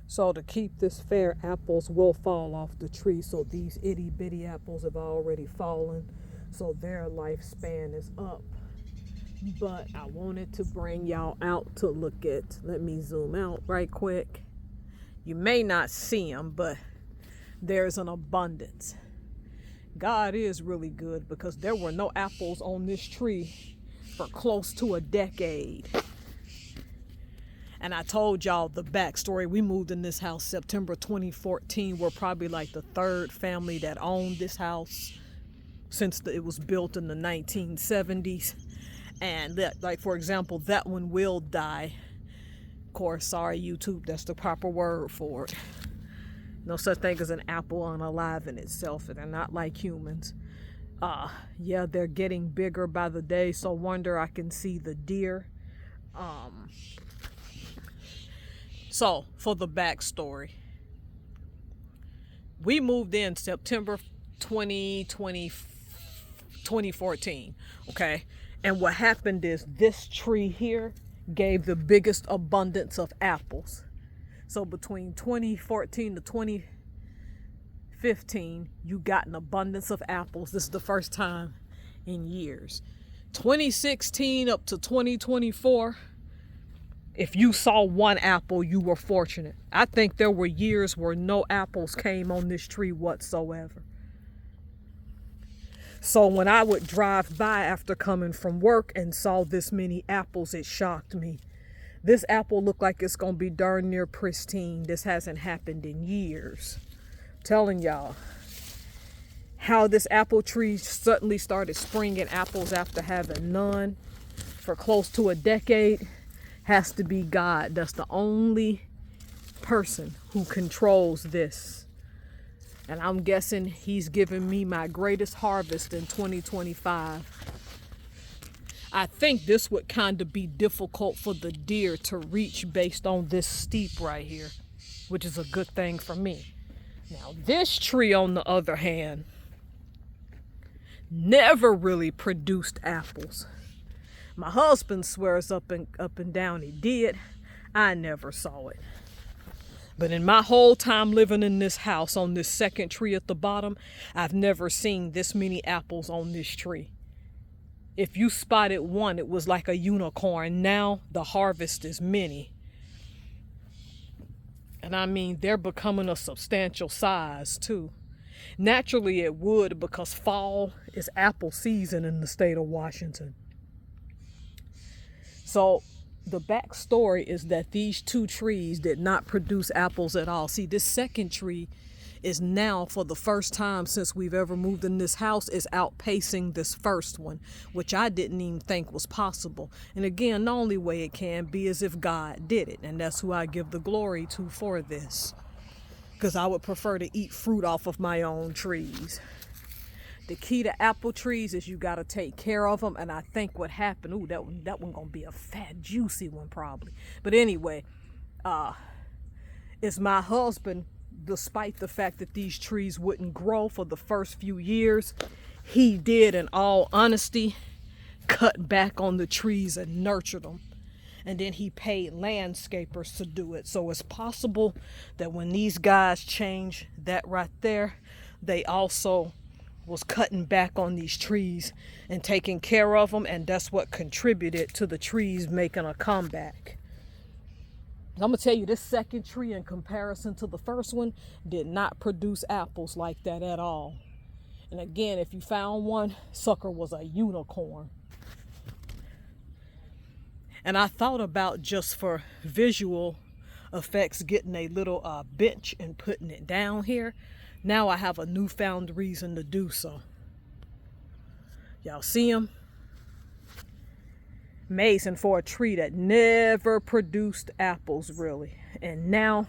So to keep this fair, apples will fall off the tree. So these itty bitty apples have already fallen. So their lifespan is up. But I wanted to bring y'all out to look at. Let me zoom out right quick. You may not see them, but there's an abundance. God is really good, because there were no apples on this tree for close to a decade. And I told y'all the backstory. We moved in this house September 2014. We're probably like the third family that owned this house since it was built in the 1970s. And that, like, for example, that one will die. Of course, sorry, YouTube, that's the proper word for it. No such thing as an apple unalive in itself. They're not like humans. Yeah, they're getting bigger by the day. So wonder I can see the deer. So, for the backstory, we moved in September 2014, okay? And what happened is this tree here gave the biggest abundance of apples. So between 2014 to 2015, you got an abundance of apples. This is the first time in years. 2016 up to 2024, if you saw one apple, you were fortunate. I think there were years where no apples came on this tree whatsoever. So when I would drive by after coming from work and saw this many apples, it shocked me. This apple looked like it's going to be darn near pristine. This hasn't happened in years. I'm telling y'all, how this apple tree suddenly started springing apples after having none for close to a decade has to be God. That's the only person who controls this. And I'm guessing he's given me my greatest harvest in 2025. I think this would kind of be difficult for the deer to reach based on this steep right here, which is a good thing for me. Now, this tree, on the other hand, never really produced apples. My husband swears up and down he did. I never saw it. But in my whole time living in this house, on this second tree at the bottom, I've never seen this many apples on this tree. If you spotted one, it was like a unicorn. Now the harvest is many. And I mean, they're becoming a substantial size too. Naturally it would, because fall is apple season in the state of Washington. So the backstory is that these two trees did not produce apples at all. See, this second tree is now, for the first time since we've ever moved in this house, is outpacing this first one, which I didn't even think was possible. And again, the only way it can be is if God did it. And that's who I give the glory to for this. Because I would prefer to eat fruit off of my own trees. The key to apple trees is you got to take care of them. And I think what happened, ooh, that one going to be a fat, juicy one probably. But anyway, it's my husband, despite the fact that these trees wouldn't grow for the first few years, he did, in all honesty, cut back on the trees and nurtured them. And then he paid landscapers to do it. So it's possible that when these guys change that right there, they also was cutting back on these trees and taking care of them, and that's what contributed to the trees making a comeback. I'm gonna tell you, this second tree, in comparison to the first one, did not produce apples like that at all. And again, if you found one, sucker was a unicorn. And I thought about, just for visual effects, getting a little bench and putting it down here. Now I have a newfound reason to do so. Y'all see them? Amazing for a tree that never produced apples, really. And now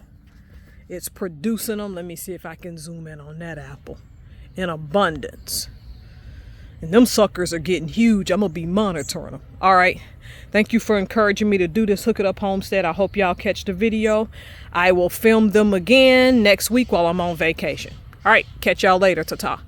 it's producing them. Let me see if I can zoom in on that apple. In abundance. And them suckers are getting huge. I'm going to be monitoring them. All right. Thank you for encouraging me to do this Hook It Up homestead. I hope y'all catch the video. I will film them again next week while I'm on vacation. All right. Catch y'all later. Ta-ta.